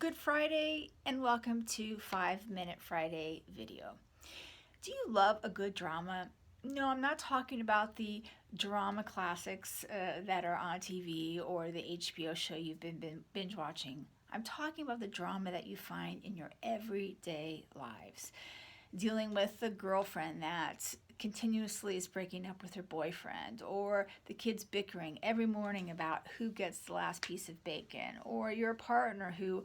Good Friday and welcome to 5 Minute Friday video. Do you love a good drama? No, I'm not talking about the drama classics that are on TV or the HBO show you've been binge watching. I'm talking about the drama that you find in your everyday lives. Dealing with the girlfriend that continuously is breaking up with her boyfriend, or the kids bickering every morning about who gets the last piece of bacon, or your partner who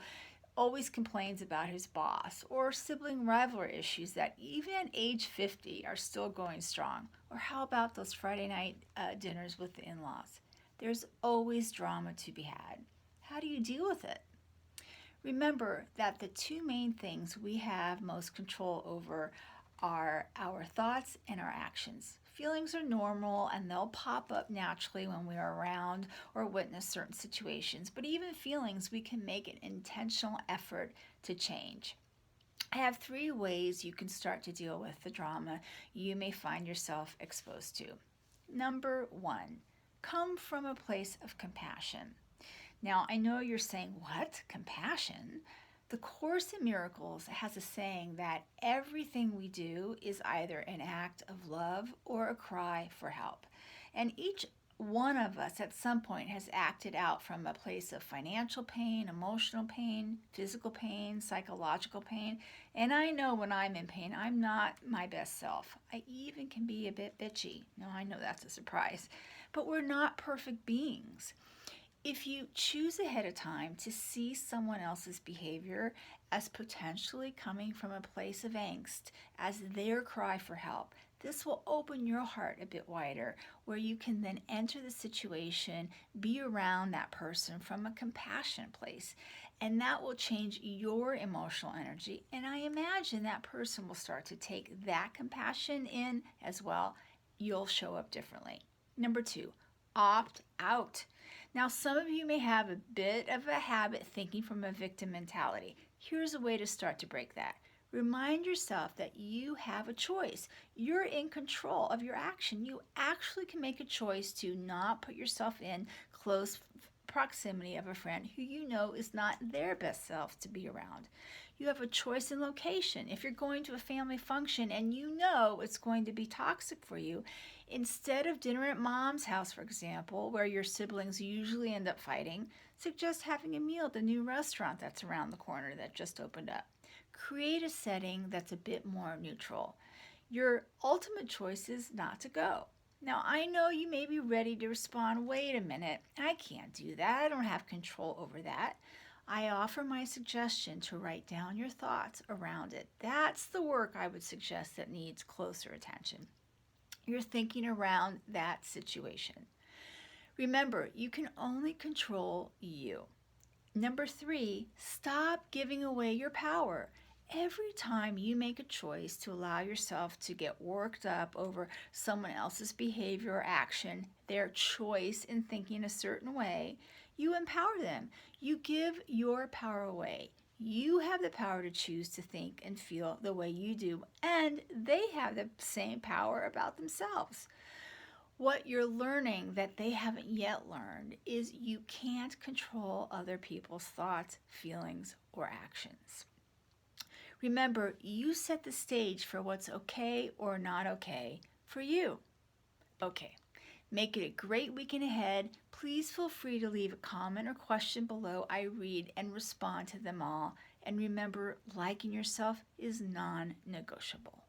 always complains about his boss, or sibling rivalry issues that even at age 50 are still going strong. Or how about those Friday night dinners with the in laws? There's always drama to be had. How do you deal with it? Remember that the two main things we have most control over are our thoughts and our actions. Feelings are normal and they'll pop up naturally when we are around or witness certain situations, but even feelings we can make an intentional effort to change. I have 3 ways you can start to deal with the drama you may find yourself exposed to. Number 1, come from a place of compassion. Now, I know you're saying, what? Compassion? The Course in Miracles has a saying that everything we do is either an act of love or a cry for help. And each one of us at some point has acted out from a place of financial pain, emotional pain, physical pain, psychological pain. And I know when I'm in pain, I'm not my best self. I even can be a bit bitchy. No, I know that's a surprise. But we're not perfect beings. If you choose ahead of time to see someone else's behavior as potentially coming from a place of angst, as their cry for help, this will open your heart a bit wider, where you can then enter the situation, be around that person from a compassionate place, and that will change your emotional energy. And I imagine that person will start to take that compassion in as well. You'll show up differently. Number 2, opt out. Now, some of you may have a bit of a habit thinking from a victim mentality. Here's a way to start to break that. Remind yourself that you have a choice. You're in control of your action. You actually can make a choice to not put yourself in close proximity of a friend who you know is not their best self to be around. You have a choice in location. If you're going to a family function and you know it's going to be toxic for you, instead of dinner at mom's house, for example, where your siblings usually end up fighting, suggest having a meal at the new restaurant that's around the corner that just opened up. Create a setting that's a bit more neutral. Your ultimate choice is not to go. Now, I know you may be ready to respond, wait a minute, I can't do that. I don't have control over that. I offer my suggestion to write down your thoughts around it. That's the work I would suggest that needs closer attention. You're thinking around that situation. Remember, you can only control you. Number 3, stop giving away your power. Every time you make a choice to allow yourself to get worked up over someone else's behavior or action, their choice in thinking a certain way, you empower them. You give your power away. You have the power to choose to think and feel the way you do, and they have the same power about themselves. What you're learning that they haven't yet learned is you can't control other people's thoughts, feelings, or actions. Remember, you set the stage for what's okay or not okay for you. Okay, make it a great weekend ahead. Please feel free to leave a comment or question below. I read and respond to them all. And remember, liking yourself is non-negotiable.